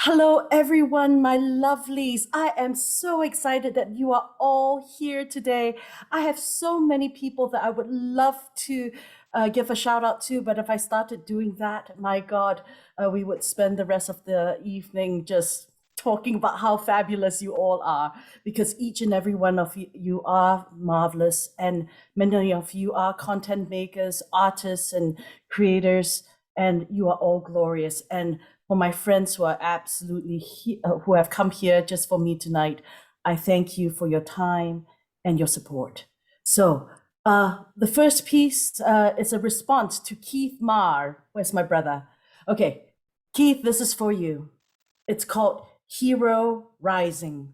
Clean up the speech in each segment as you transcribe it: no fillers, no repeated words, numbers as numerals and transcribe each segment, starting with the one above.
Hello, everyone, my lovelies. I am so excited that you are all here today. I have so many people that I would love to give a shout out to, but if I started doing that, my God, we would spend the rest of the evening just talking about how fabulous you all are, because each and every one of you are marvelous, and many of you are content makers, artists, and creators, and you are all glorious. And for my friends who are who have come here just for me tonight, I thank you for your time and your support. So the first piece is a response to Keith Marr. Where's my brother? Okay, Keith, this is for you. It's called Hero Rising.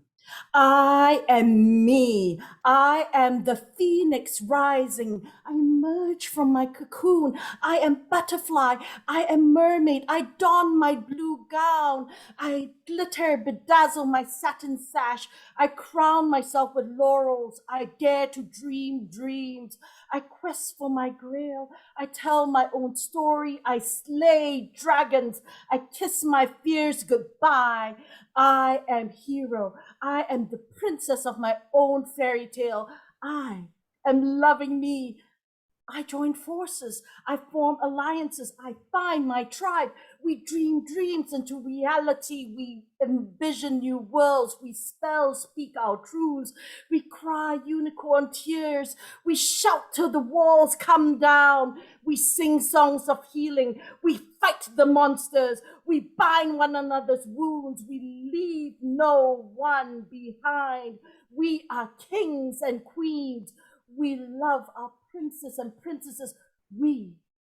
I am me. I am the phoenix rising. I emerge from my cocoon. I am butterfly. I am mermaid. I don my blue gown. I glitter, bedazzle my satin sash. I crown myself with laurels. I dare to dream dreams. I quest for my grail. I tell my own story. I slay dragons. I kiss my fears goodbye. I am hero. I am the princess of my own fairy tale. I am loving me. I join forces. I form alliances. I find my tribe. We dream dreams into reality. We envision new worlds. We spell speak our truths. We cry unicorn tears. We shout till the walls come down. We sing songs of healing. We fight the monsters. We bind one another's wounds. We leave no one behind. We are kings and queens. We love our princes and princesses. We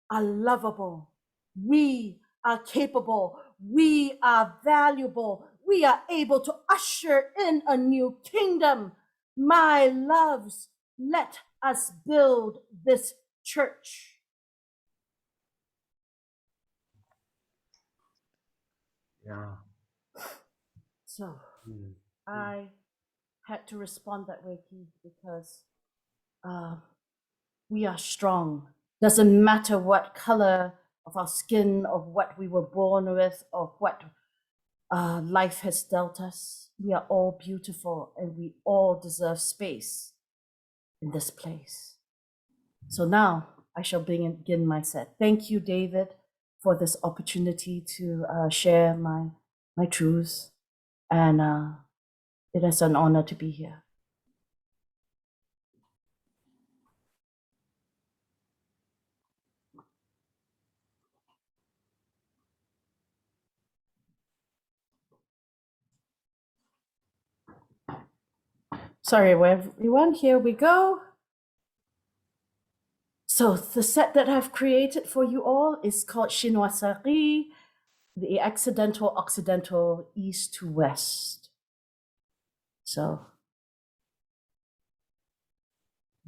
are lovable. We are capable. We are valuable. We are able to usher in a new kingdom. My loves, let us build this church. Yeah. So Mm. I had to respond that way, Keith, because we are strong. Doesn't matter what color of our skin, of what we were born with, or what life has dealt us. We are all beautiful and we all deserve space in this place. So now I shall begin my set. Thank you, David, for this opportunity to share my truths. And it is an honor to be here. Sorry, everyone, here we go. So the set that I've created for you all is called Chinoiserie, the accidental occidental east to west. So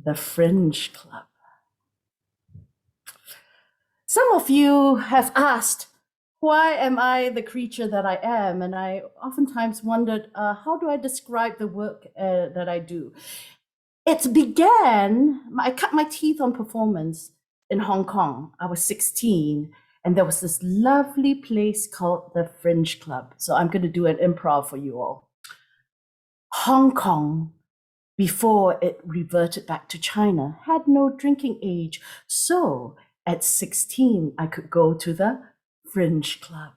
the Fringe Club. Some of you have asked, why am I the creature that I am? And I oftentimes wondered, how do I describe the work that I do? It began, I cut my teeth on performance in Hong Kong. I was 16, and there was this lovely place called the Fringe Club. So I'm going to do an improv for you all. Hong Kong, before it reverted back to China, had no drinking age. So at 16, I could go to the Fringe Club.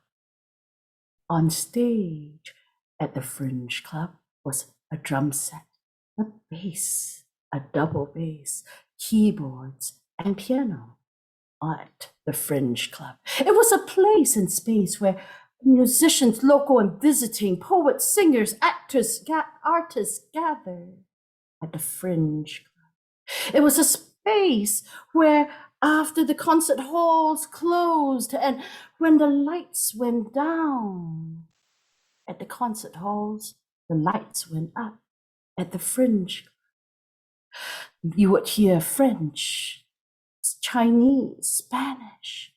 On stage at the Fringe Club was a drum set, a bass, a double bass, keyboards, and piano at the Fringe Club. It was a place and space where musicians, local and visiting, poets, singers, actors, artists gathered at the Fringe Club. It was a space where after the concert halls closed and when the lights went down at the concert halls, the lights went up at the Fringe. You would hear French, Chinese, Spanish.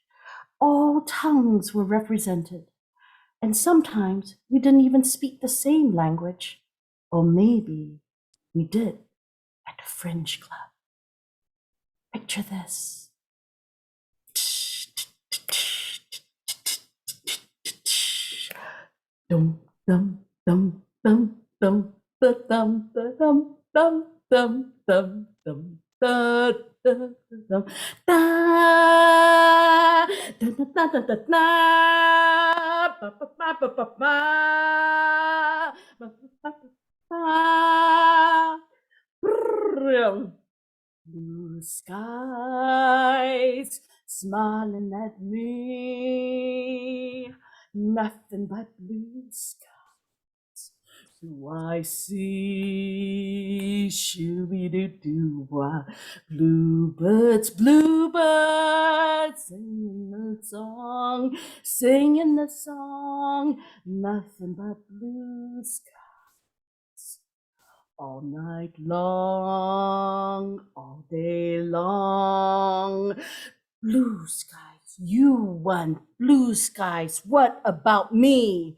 All tongues were represented. And sometimes we didn't even speak the same language. Or maybe we did at the Fringe Club. Picture this. Dum dum dum dum dum da dum da dum dum dum dum dum da da dum da da da da da da da ba ba ba ba ba ba ba ba ba ba. Blue skies smiling at me, nothing but blue skies. Do I see? Shooby doo doo wah. Bluebirds, bluebirds, singing the song, nothing but blue skies all night long, all day long. Blue skies, you want blue skies. What about me?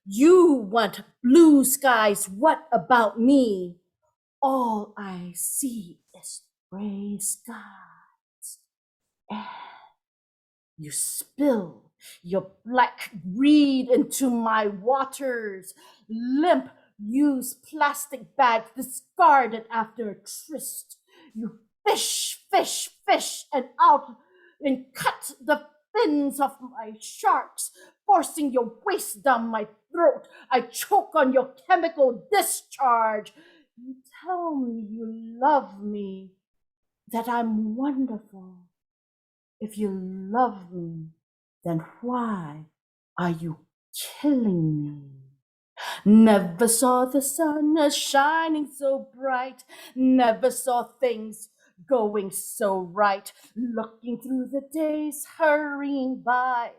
You want blue skies. What about me? All I see is gray skies. And you spill your black greed into my waters, limp used plastic bags discarded after a tryst. You fish, fish, fish, and out and cut the fins of my sharks, forcing your waist down my throat. I choke on your chemical discharge. You tell me you love me, that I'm wonderful. If you love me, then why are you killing me? Never saw the sun shining so bright, never saw things going so right, looking through the days hurrying by.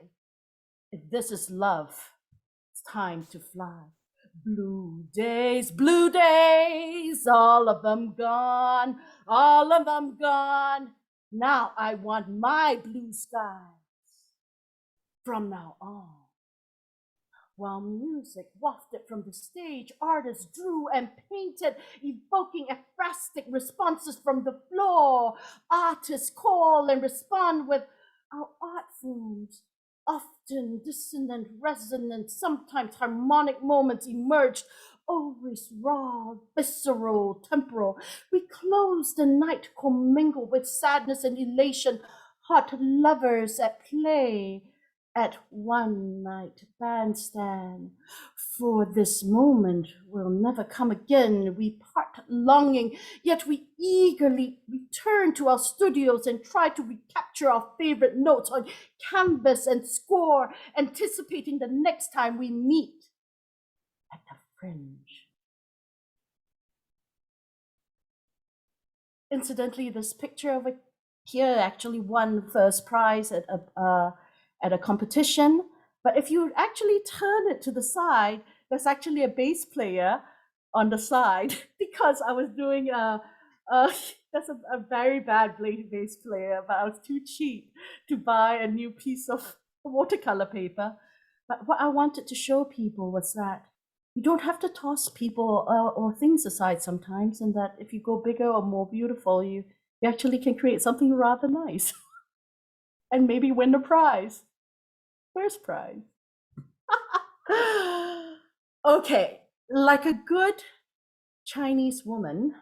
If this is love, it's time to fly. Blue days, all of them gone, all of them gone. Now I want my blue skies from now on. While music wafted from the stage, artists drew and painted, evoking ekphrastic responses from the floor. Artists call and respond with our art forms. Often dissonant, resonant, sometimes harmonic moments emerged, always raw, visceral, temporal. We close the night commingled with sadness and elation, hot lovers at play at one night bandstand. For this moment will never come again. We part longing, yet we eagerly return to our studios and try to recapture our favorite notes on canvas and score, anticipating the next time we meet at the Fringe. Incidentally, this picture over here actually won first prize at a competition. But if you actually turn it to the side, there's actually a bass player on the side because I was doing that's a very bad bass player, but I was too cheap to buy a new piece of watercolor paper. But what I wanted to show people was that you don't have to toss people or things aside sometimes, and that if you go bigger or more beautiful, you actually can create something rather nice and maybe win a prize. First prize. Okay, like a good Chinese woman,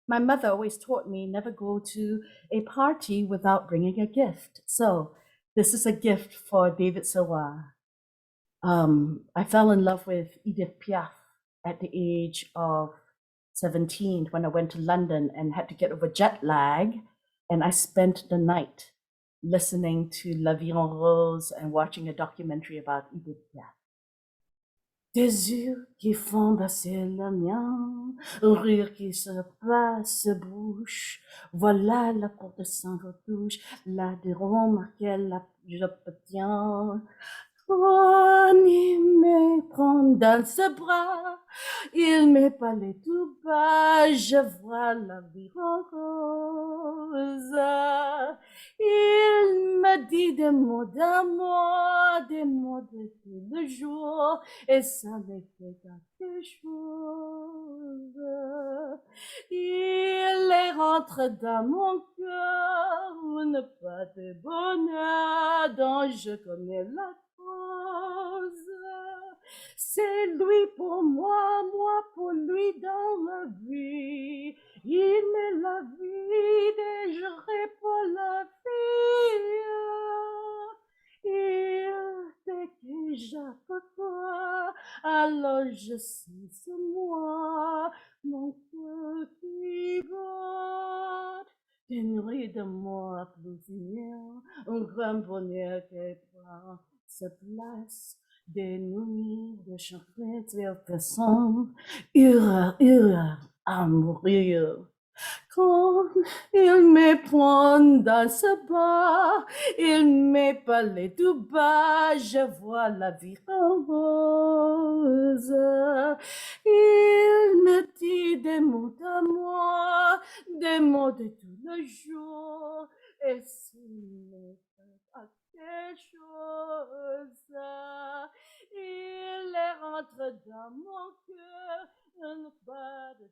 my mother always taught me never go to a party without bringing a gift. So this is a gift for David Sawar. I fell in love with Edith Piaf at the age of 17 when I went to London and had to get over jet lag. And I spent the night listening to La Vie en Rose and watching a documentary about Edith Piaf. Des yeux qui font passer le mien, un rire qui se passe bouche, voilà la porte sans retouche, la dérome qu'elle j'obtiens. On y me prend dans ses bras, il me parlait tout bas, je vois la vie en rose. Il me dit des mots d'amour, des mots de tout le jour, et ça me fait quelque chose. Il rentre dans mon cœur, une part de bonheur dont je connais la cause. C'est lui pour moi, moi pour lui dans la vie. Il met la vie et je réponds la vie. Il fait que j'appelle, alors je suis c'est moi, mon cœur qui bat. Donnerai de moi plusieurs, un grand bonheur qui prend sa place. Des nuits de chagrin, de façon, ira à mourir. Quand il me prend dans ce bas, il me parlait tout bas, je vois la vie en rose. Il me dit des mots à moi, des mots de tous les jours, et s'il me fait à quelque chose, il rentre dans mon cœur, une part de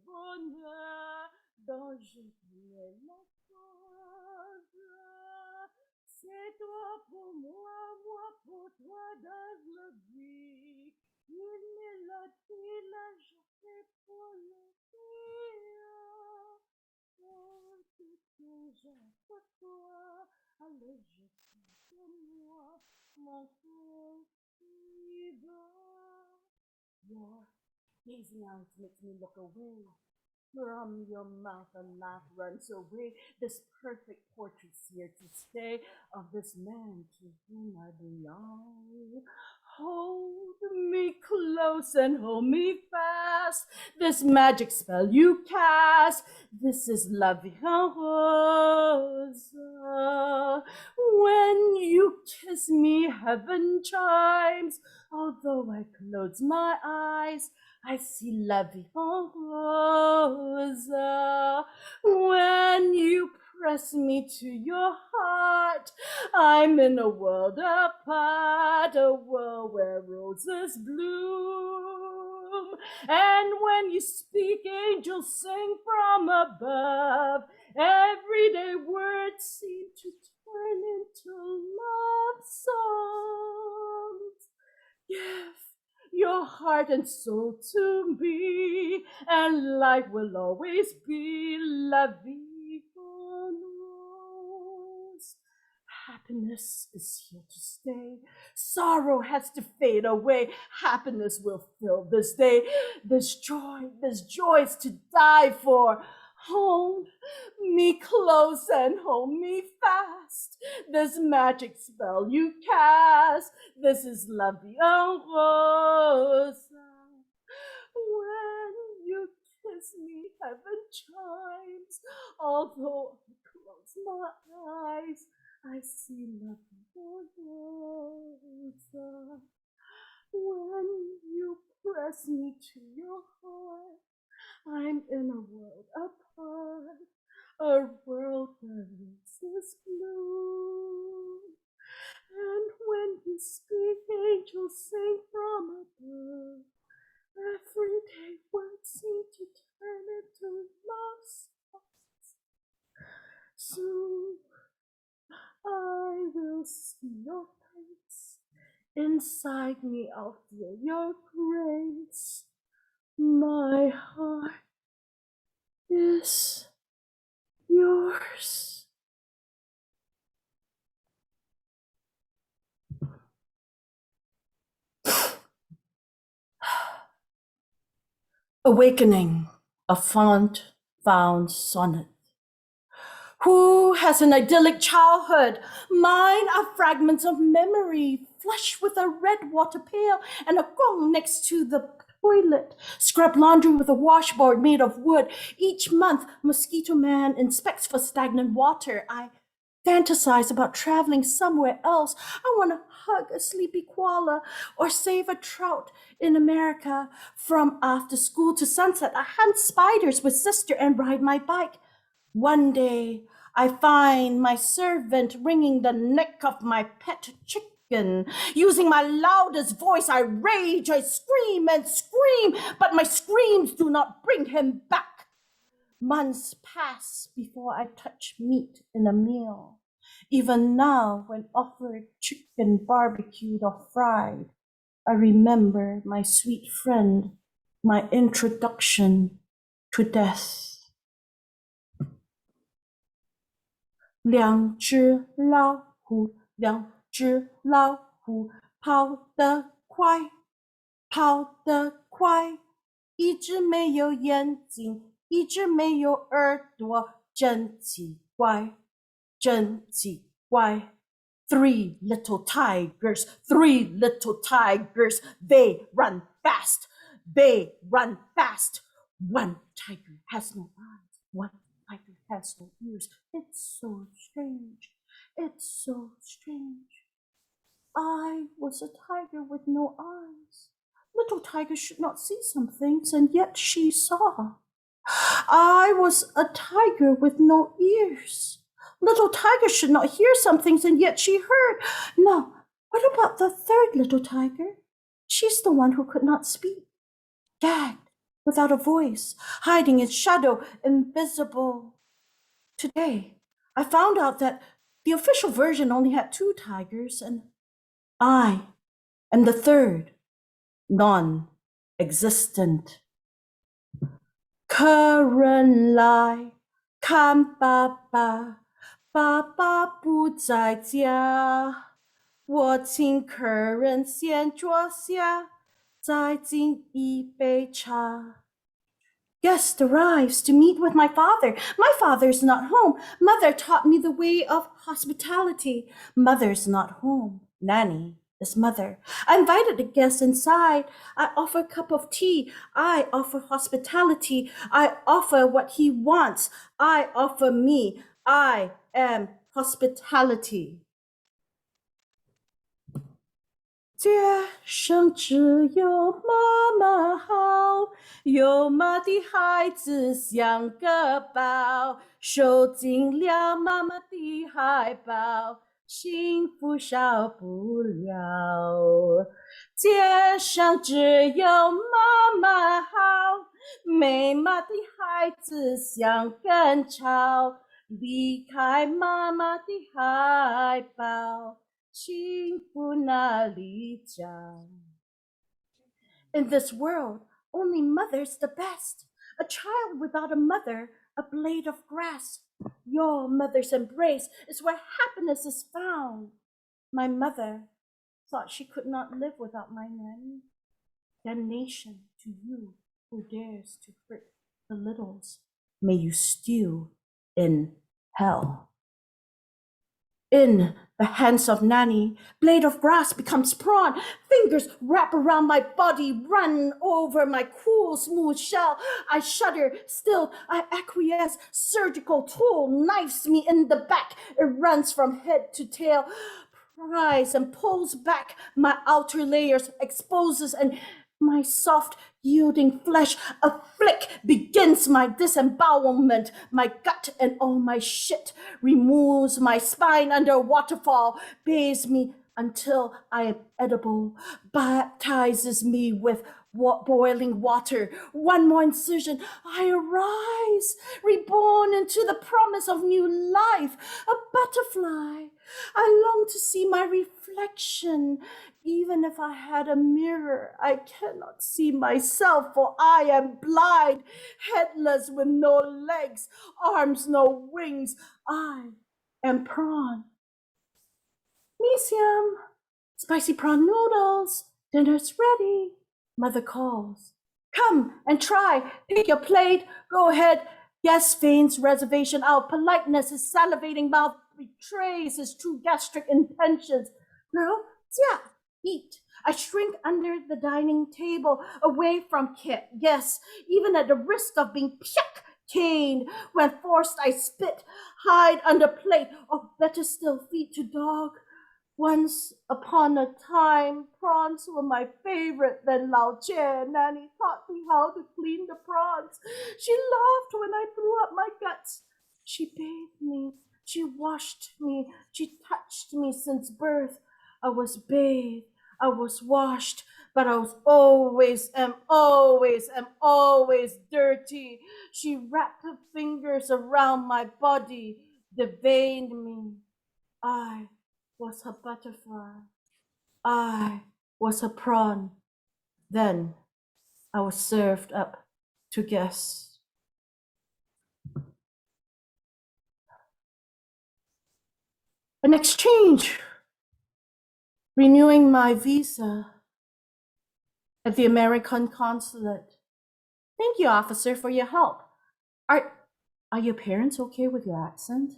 bonheur dont je connais la cause. C'est toi pour moi, moi pour toi dans la vie. Il me l'a dit, là je fais pour le dire. Oh, c'est que j'ai pour toi, alors je suis pour moi, mon cœur qui bat. Your gazing eyes makes me look away. From your mouth a laugh runs away. This perfect portrait's here to stay of this man to whom I belong. Hold me close and hold me fast. This magic spell you cast. This is La Vie en Rose. When you kiss me, heaven chimes. Although I close my eyes, I see La Vie en Rose. When you press me to your heart, I'm in a world apart, a world where roses bloom. And when you speak, angels sing from above. Everyday words seem to turn into love songs. Give your heart and soul to me, and life will always be La Vie en Rose. Happiness is here to stay. Sorrow has to fade away. Happiness will fill this day. This joy is to die for. Hold me close and hold me fast. This magic spell you cast. This is La Vie en Rose. When you kiss me, heaven chimes. Although I close my eyes, I see La Vie en Rose. When you press me to your heart, I'm in a world apart, a world where roses bloom. And when you speak, angels sing from above. Everyday words seem to turn into love songs. Soon I will see your face. Inside me, I'll feel your grace. My heart is yours. Awakening, a font found sonnet. Who has an idyllic childhood? Mine are fragments of memory, flushed with a red water pail and a gong next to the toilet. Scrub laundry with a washboard made of wood. Each month, Mosquito Man inspects for stagnant water. I fantasize about traveling somewhere else. I want to hug a sleepy koala or save a trout in America. From after school to sunset, I hunt spiders with sister and ride my bike. One day, I find my servant wringing the neck of my pet chicken. Using my loudest voice, I rage, I scream and scream, but my screams do not bring him back. Months pass before I touch meat in a meal. Even now, when offered chicken barbecued or fried, I remember my sweet friend, my introduction to death. 2只老虎，2只老虎，跑得快，一只没有眼睛，一只没有耳朵，真奇怪。Three little tigers, 3 little tigers, they run fast, they run fast. One tiger has no eyes, one tiger has no ears. It's so strange, it's so strange. I was a tiger with no eyes. Little tiger should not see some things, and yet she saw. I was a tiger with no ears. Little tiger should not hear some things, and yet she heard. Now, what about the third little tiger? She's the one who could not speak, gagged, without a voice, hiding in shadow, invisible. Today, I found out that the official version only had 2 tigers, and I am the third, non-existent. 客人来看爸爸，爸爸不在家，我请客人先坐下，再敬一杯茶。Guest arrives to meet with my father. My father's not home. Mother taught me the way of hospitality. Mother's not home. Nanny is mother. I invited the guest inside. I offer a cup of tea. I offer hospitality. I offer what he wants. I offer me. I am hospitality. 街上只有妈妈好，有妈的孩子像个宝，受尽了妈妈的怀抱，幸福少不了。街上只有妈妈好，没妈的孩子像根草，离开妈妈的怀抱。In this world, only mother's the best. A child without a mother, a blade of grass. Your mother's embrace is where happiness is found. My mother thought she could not live without my nanny. Damnation to you who dares to hurt the littles. May you stew in hell. In the hands of Nanny, blade of grass becomes prawn. Fingers wrap around my body, run over my cool, smooth shell. I shudder, still I acquiesce. Surgical tool knifes me in the back. It runs from head to tail, pries and pulls back my outer layers, exposes and my soft, yielding flesh. A flick begins my disembowelment. My gut and all my shit removes my spine under a waterfall, bathes me until I am edible, baptizes me with boiling water. One more incision, I arise, reborn into the promise of new life, a butterfly. I long to see my reflection. Even if I had a mirror, I cannot see myself, for I am blind, headless with no legs, arms, no wings. I am prawn. Misium, spicy prawn noodles, dinner's ready. Mother calls. Come and try, pick your plate, go ahead. Yes, feigns reservation out. Politeness, his salivating mouth betrays his true gastric intentions. Girl, yeah, eat. I shrink under the dining table, away from Kit. Yes, even at the risk of being caned. When forced, I spit, hide under plate, or better still, feed to dog. Once upon a time, prawns were my favorite. Then Lao Jie, Nanny, taught me how to clean the prawns. She laughed when I threw up my guts. She bathed me. She washed me. She touched me since birth. I was bathed. I was washed, but I was am always dirty. She wrapped her fingers around my body, deveined me. I was her butterfly. I was a prawn. Then I was served up to guests. An exchange, renewing my visa at the American consulate. Thank you, officer, for your help. Are your parents okay with your accent?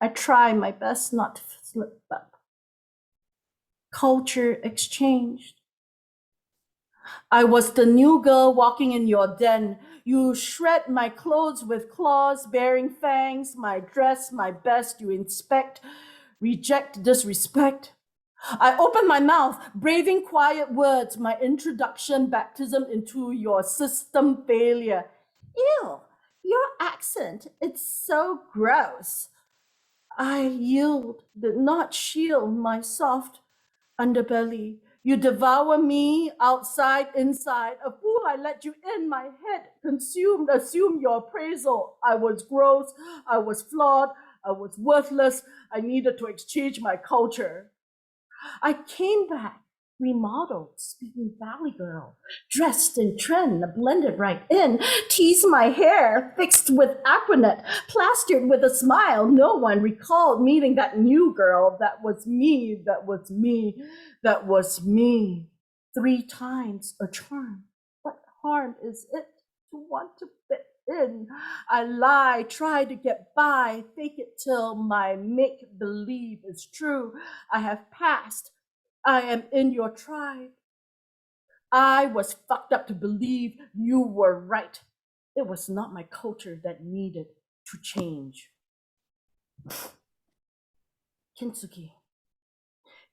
I try my best not to slip up. Culture exchanged. I was the new girl walking in your den. You shred my clothes with claws bearing fangs, my dress, my best. You inspect, reject, disrespect. I open my mouth, braving quiet words, my introduction, baptism into your system failure. Ew, your accent, it's so gross. I yield, did not shield my soft underbelly. You devour me outside, inside. A fool, I let you in my head, consumed, assume your appraisal. I was gross, I was flawed, I was worthless. I needed to exchange my culture. I came back, remodeled, speaking Valley Girl, dressed in trend, blended right in, teased my hair, fixed with Aquanet, plastered with a smile. No one recalled meeting that new girl. That was me, that was me, that was me. 3 times a charm. What harm is it to want to fit in? I lie, try to get by, fake it till my make believe is true. I have passed. I am in your tribe. I was fucked up to believe you were right. It was not my culture that needed to change. Kintsugi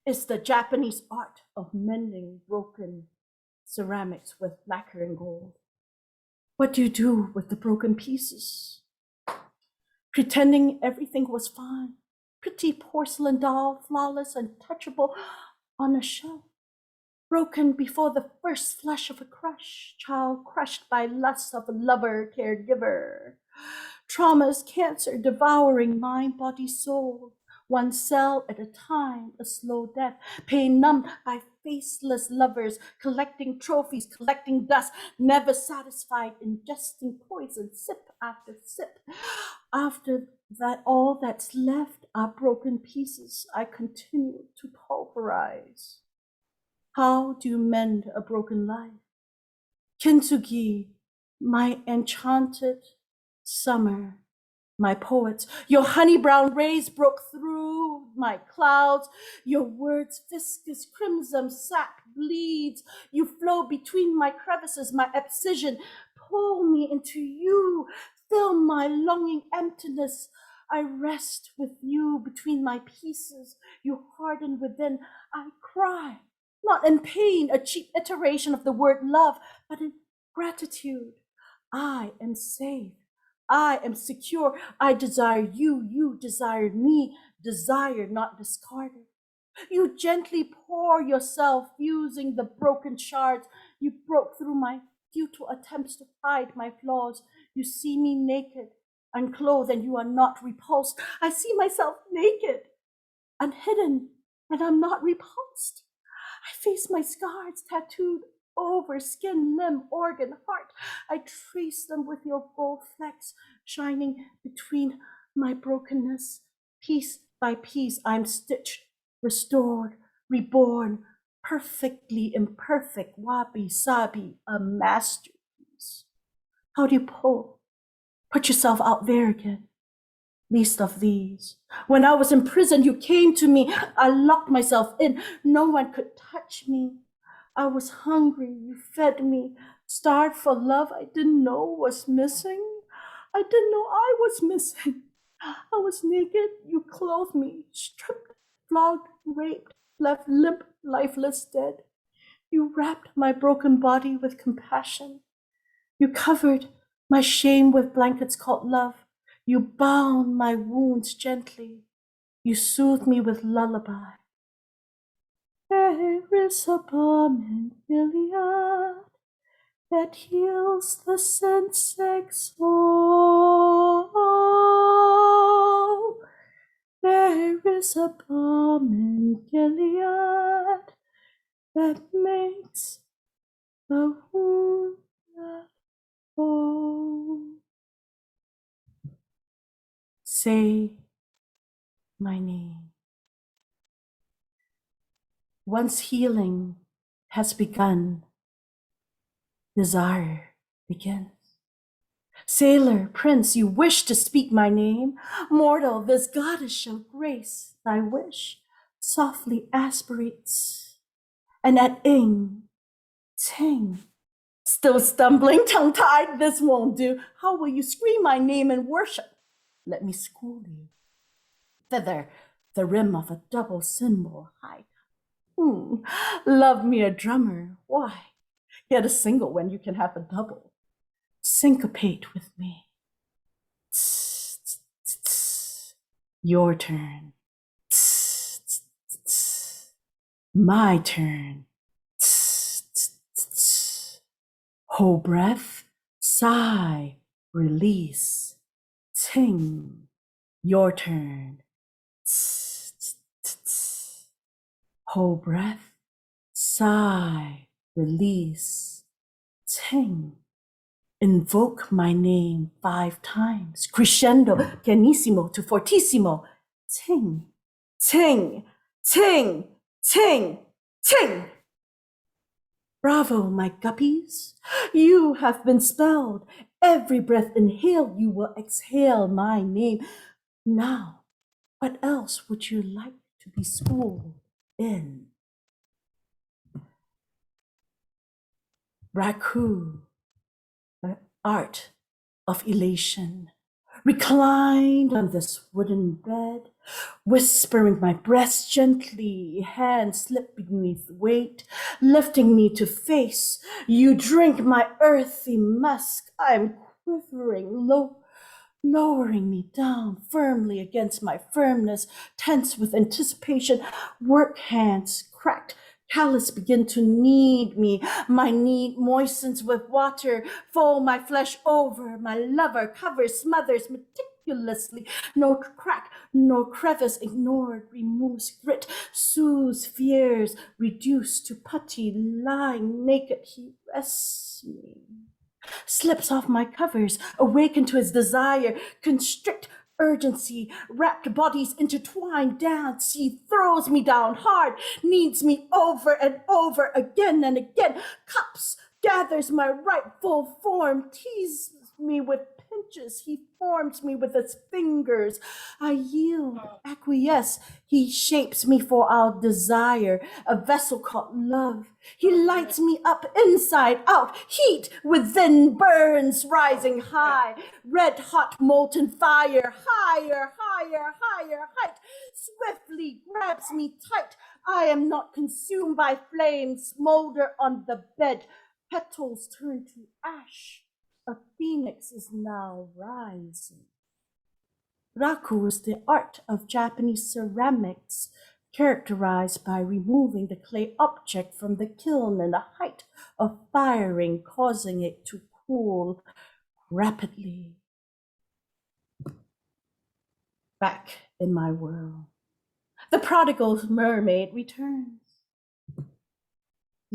is the Japanese art of mending broken ceramics with lacquer and gold. What do you do with the broken pieces? Pretending everything was fine. Pretty porcelain doll, flawless, untouchable, on a shelf. Broken before the first flush of a crush. Child crushed by lust of a lover, caregiver. Traumas, cancer, devouring mind, body, soul. One cell at a time, a slow death. Pain numbed by faceless lovers, collecting trophies, collecting dust, never satisfied, ingesting poison, sip after sip. After that, all that's left are broken pieces I continue to pulverize. How do you mend a broken life? Kintsugi, my enchanted summer, my poets, your honey brown rays broke through my clouds. Your words, viscous crimson sap bleeds. You flow between my crevices, my abscission. Pull me into you, fill my longing emptiness. I rest with you between my pieces. You harden within. I cry, not in pain, a cheap iteration of the word love, but in gratitude. I am safe. I am secure. I desire you. You desired me. Desired, not discarded. You gently pour yourself, fusing the broken shards. You broke through my futile attempts to hide my flaws. You see me naked, unclothed, and you are not repulsed. I see myself naked, unhidden, and I'm not repulsed. I face my scars tattooed over skin, limb, organ, heart. I trace them with your gold flecks shining between my brokenness. Piece by piece, I'm stitched, restored, reborn, perfectly imperfect, wabi sabi, a masterpiece. How do you pull? Put yourself out there again. Least of these. When I was in prison, you came to me. I locked myself in. No one could touch me. I was hungry. You fed me. Starved for love I didn't know was missing. I didn't know I was missing. I was naked. You clothed me. Stripped, flogged, raped, left limp, lifeless, dead. You wrapped my broken body with compassion. You covered my shame with blankets called love. You bound my wounds gently. You soothed me with lullaby. There is a balm in Gilead that heals the sense soul. There is a balm in Gilead that awaits. The wound that holds. Say my name. Once healing has begun, desire begins. Sailor, prince, you wish to speak my name? Mortal, this goddess shall grace thy wish. Softly aspirates, and at ing, ting. Still stumbling, tongue-tied, this won't do. How will you scream my name in worship? Let me school you. Thither, the rim of a double cymbal high. Love me a drummer, why? Get a single when you can have a double. Syncopate with me. Tss, tss, tss, tss. Your turn. Tss, tss, tss, tss. My turn. Tss, tss, tss, tss. Hold breath, sigh, release. Ting. Your turn. Tss, tss, tss, tss. Hold breath, sigh, release. Ting. Invoke my name 5 times, crescendo, pianissimo to fortissimo. Ting, ting, ting, ting, ting. Bravo, my guppies. You have been spelled. Every breath inhaled, you will exhale my name. Now, what else would you like to be schooled in? Raku, the art of elation, reclined on this wooden bed, whispering my breast gently, hands slip beneath weight, lifting me to face. You drink my earthy musk. I'm quivering, lowering me down firmly against my firmness, tense with anticipation. Work hands cracked. Callous begin to knead me. My need moistens with water. Fold my flesh over. My lover covers, smothers meticulously. No crack, no crevice ignored. Removes grit, soothes fears. Reduced to putty, lying naked, he rests me. Slips off my covers, awakened to his desire, constrict urgency, wrapped bodies intertwined, dance. He throws me down hard, kneads me over and over again and again, cups, gathers my rightful form, teases me with pinches. He forms me with his fingers. I yield, acquiesce. He shapes me for our desire, a vessel called love. He lights me up inside out. Heat within burns, rising high. Red hot molten fire, higher, higher, higher height. Swiftly grabs me tight. I am not consumed by flames, smolder on the bed. Petals turn to ash. A phoenix is now rising. Raku is the art of Japanese ceramics, characterized by removing the clay object from the kiln in the height of firing, causing it to cool rapidly. Back in my world, the prodigal mermaid returns.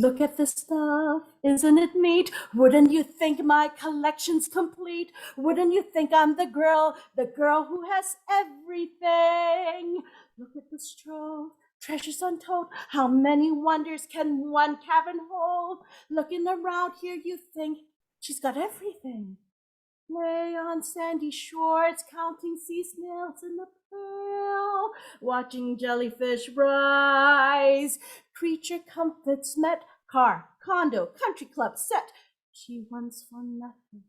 Look at the stuff, isn't it neat? Wouldn't you think my collection's complete? Wouldn't you think I'm the girl who has everything? Look at the trove, treasures untold. How many wonders can one cabin hold? Looking around here, you think she's got everything. Lay on sandy shores, counting sea snails in the pail, watching jellyfish rise. Creature comforts met, car, condo, country club set. She wants for nothing.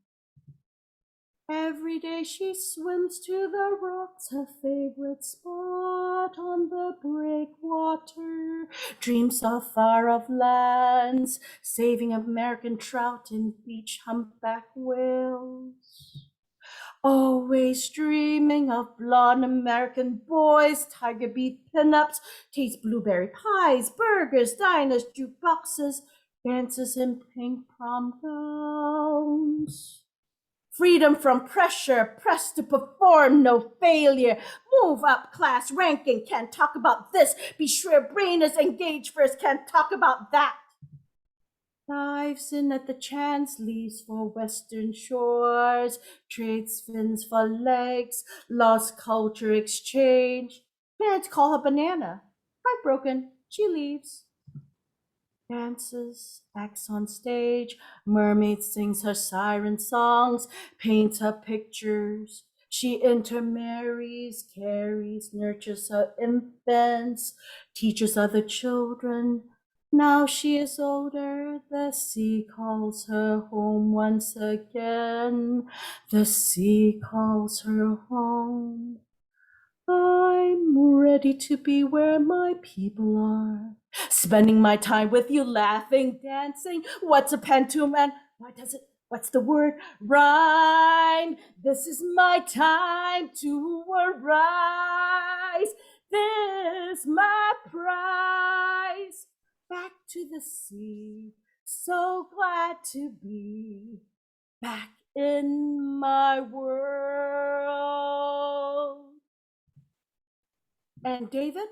Every day she swims to the rocks, her favorite spot on the breakwater. Dreams of far-off lands, saving American trout and beach humpback whales. Always dreaming of blonde American boys, tiger beat pinups, taste blueberry pies, burgers, diners, jukeboxes, dances in pink prom gowns. Freedom from pressure, pressed to perform, no failure. Move up class ranking, can't talk about this. Be sure brain is engaged first, can't talk about that. Dives in at the chance, leaves for western shores, trades fins for legs, lost culture exchange. Parents call her banana. Heartbroken, she leaves. Dances, acts on stage, mermaid sings her siren songs, paints her pictures. She intermarries, carries, nurtures her infants, teaches other children. Now she is older, the sea calls her home once again. The sea calls her home. I'm ready to be where my people are. Spending my time with you, laughing, dancing. What's a pantoum and what's the word? Rhyme. This is my time to arise. This my prize. Back to the sea. So glad to be back in my world. And David,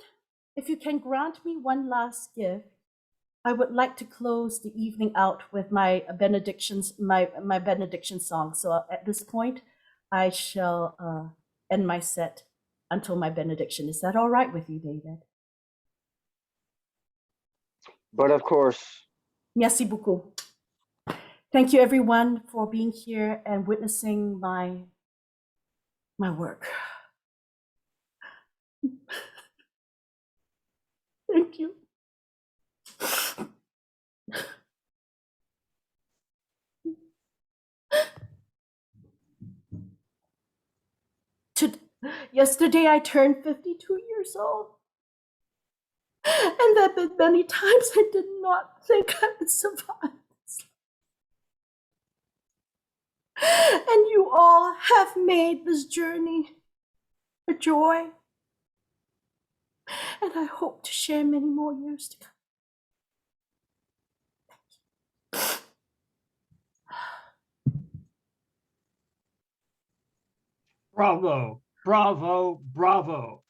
if you can grant me one last gift, I would like to close the evening out with my benediction song. So at this point, I shall end my set until my benediction. Is that all right with you, David? But of course. Merci beaucoup. Thank you, everyone, for being here and witnessing my work. Thank you. Yesterday, I turned 52 years old. And there have been many times I did not think I would survive this. And you all have made this journey a joy. And I hope to share many more years to come. Bravo, bravo, bravo.